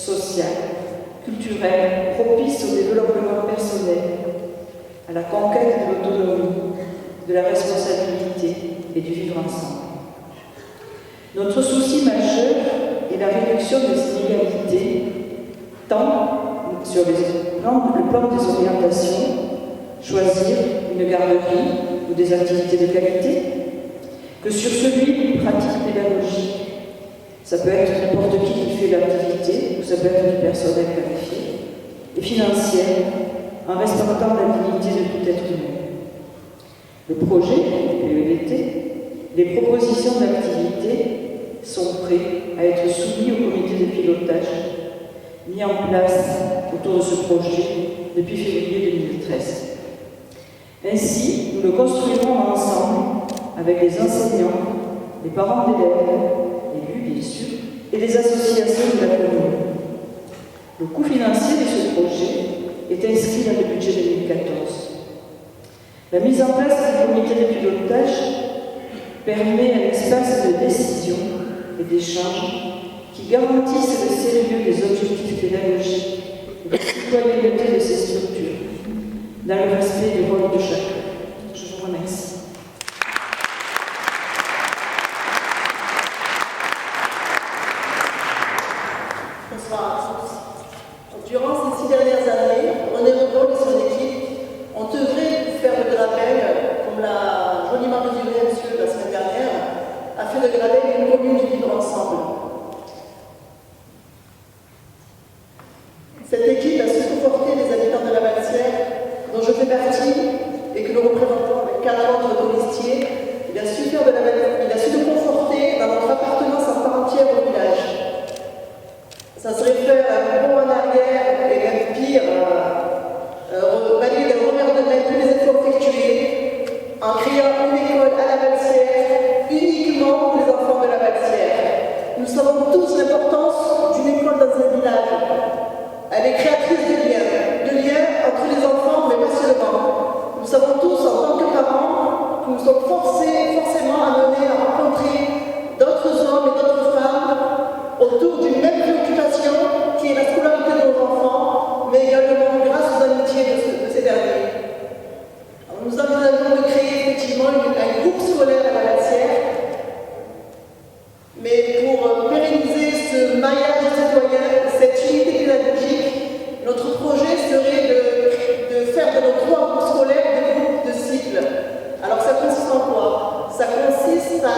sociale, culturelle, propice au développement personnel, à la conquête de l'autonomie, de la responsabilité et du vivre ensemble. Notre souci majeur est la réduction des inégalités, tant sur le plan des orientations, choisir une garderie ou des activités de qualité, que sur celui d'une pratique pédagogique. Ça peut être n'importe qui fait l'activité, ou ça peut être une personne qualifiée, et financière, en respectant la dignité de tout être humain. Le projet, le PEDT, les propositions d'activité sont prêts à être soumis au comité de pilotage mis en place autour de ce projet depuis février 2013. Ainsi, nous le construirons ensemble avec les enseignants, les parents d'élèves, élus bien sûr, et les associations de la commune. Le coût financier de ce projet est inscrit dans le budget 2014. La mise en place du comité de pilotage permet un espace de décision et d'échange qui garantisse le sérieux des objectifs pédagogiques et la citoyenneté de ces structures, dans le respect du rôle de chacun. Je vous remercie. Bonsoir à tous. Durant ces 6 dernières années, René Redon et son équipe ont œuvré pour faire le Gravel, comme l'a joliment résumé monsieur la semaine dernière, a fait le Gravel une commune du vivre ensemble. Cette équipe a su conforter les habitants de la Valsière, dont je fais partie, et que nous représentons avec 4 autres colistiers. Il a su nous conforter dans notre appartenance en part entière au village. Ça serait faire un bond en arrière et un pire, valider le revers de main tous les efforts effectués en créant une école à la Valsière uniquement pour les enfants de la Valsière. Nous savons tous l'importance d'une école dans un village. Elle est créatrice de liens entre les enfants, mais pas seulement. Nous savons tous, en tant que parents, que nous sommes forcément amenés à rencontrer d'autres hommes et d'autres femmes autour d'une même préoccupation qui est la scolarité de nos enfants, mais également grâce aux amitiés de ces derniers. Alors, nous envisageons de créer effectivement un groupe scolaire à la Valsière, mais pour pérenniser ce maillage citoyen, cette unité pédagogique, notre projet serait de faire de nos 3 groupes scolaires des groupes de cycle. Alors ça consiste en quoi? Ça consiste à